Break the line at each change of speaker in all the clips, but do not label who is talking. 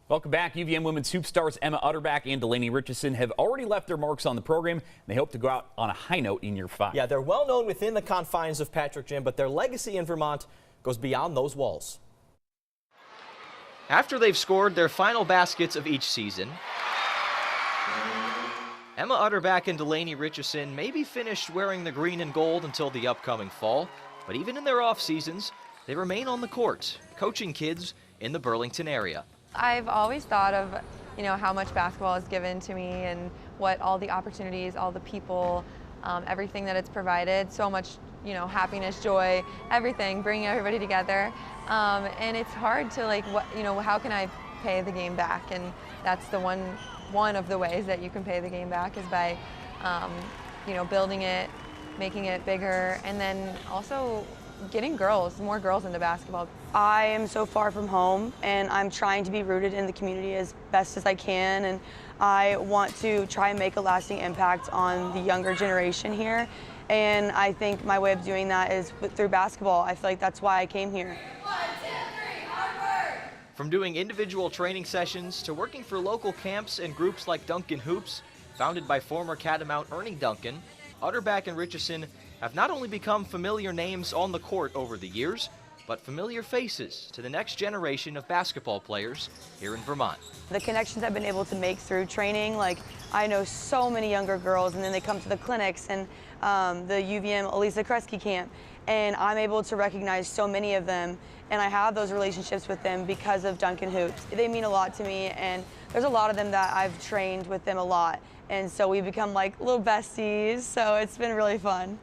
Welcome back. UVM women's hoop stars Emma Utterback and Delaney Richason have already left their marks on the program. They hope to go out on a high note in year 5.
Yeah, they're well known within the confines of Patrick Gym, but their legacy in Vermont goes beyond those walls.
After they've scored their final baskets of each season, Emma Utterback and Delaney Richason may be finished wearing the green and gold until the upcoming fall, but even in their off seasons, they remain on the court, coaching kids in the Burlington area.
I've always thought of, how much basketball has given to me and what all the opportunities, all the people, everything that it's provided, so much, happiness, joy, everything, bringing everybody together. And it's hard to how can I pay the game back? And that's the one of the ways that you can pay the game back is by, building it, making it bigger, and then also getting more girls into basketball.
I am so far from home, and I'm trying to be rooted in the community as best as I can, and I want to try and make a lasting impact on the younger generation here. And I think my way of doing that is through basketball. I feel like that's why I came here.
1, 2, 3, hard work!
From doing individual training sessions to working for local camps and groups like Duncan Hoops, founded by former Catamount Ernie Duncan, Utterback and Richason have not only become familiar names on the court over the years, but familiar faces to the next generation of basketball players here in Vermont.
The connections I've been able to make through training, I know so many younger girls, and then they come to the clinics and the UVM Elisa Kresge camp, and I'm able to recognize so many of them, and I have those relationships with them because of Duncan Hoops. They mean a lot to me, and there's a lot of them that I've trained with them a lot, and so we've become like little besties, so it's been really fun.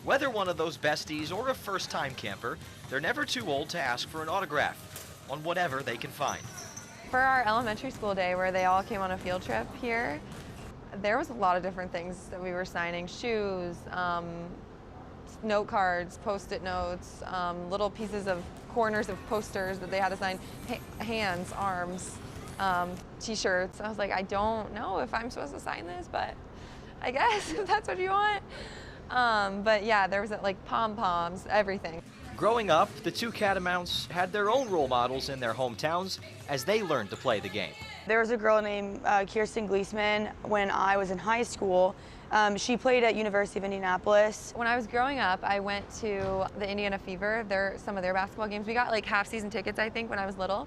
Whether one of those besties or a first-time camper, they're never too old to ask for an autograph on whatever they can find.
For our elementary school day where they all came on a field trip here, there was a lot of different things that we were signing. Shoes, note cards, Post-it notes, little pieces of corners of posters that they had to sign, hands, arms, t-shirts. I was like, I don't know if I'm supposed to sign this, but I guess if that's what you want. But yeah, there was pom-poms, everything.
Growing up, the two Catamounts had their own role models in their hometowns as they learned to play the game.
There was a girl named Kirsten Gleesman when I was in high school. She played at University of Indianapolis.
When I was growing up, I went to the Indiana Fever, some of their basketball games. We got half-season tickets, I think, when I was little.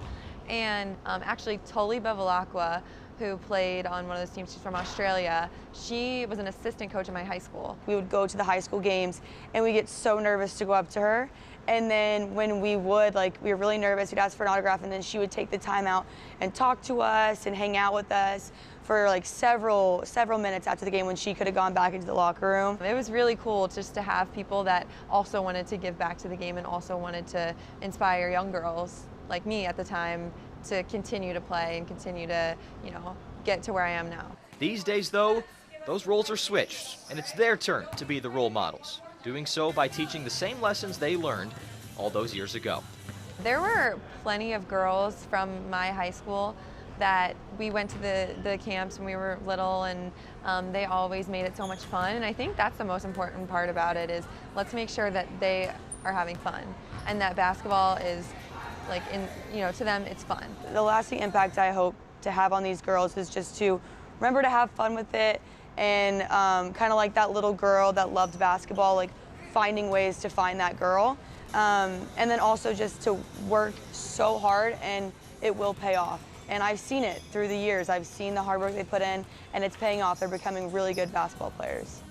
And actually, Toli Bevilacqua, who played on one of those teams, she's from Australia, she was an assistant coach in my high school. We would go to the high school games, and we get so nervous to go up to her. And then when we would, we were really nervous, we'd ask for an autograph, and then she would take the time out and talk to us and hang out with us for several minutes after the game when she could have gone back into the locker room. It was really cool just to have people that also wanted to give back to the game and also wanted to inspire young girls like me at the time to continue to play and continue to, get to where I am now.
These days, though, those roles are switched, and it's their turn to be the role models, doing so by teaching the same lessons they learned all those years ago.
There were plenty of girls from my high school that we went to the camps when we were little, and they always made it so much fun. And I think that's the most important part about it is let's make sure that they are having fun and that basketball is to them it's fun.
The lasting impact I hope to have on these girls is just to remember to have fun with it and kind of like that little girl that loved basketball, finding ways to find that girl. And then also just to work so hard and it will pay off. And I've seen it through the years. I've seen the hard work they put in and it's paying off. They're becoming really good basketball players.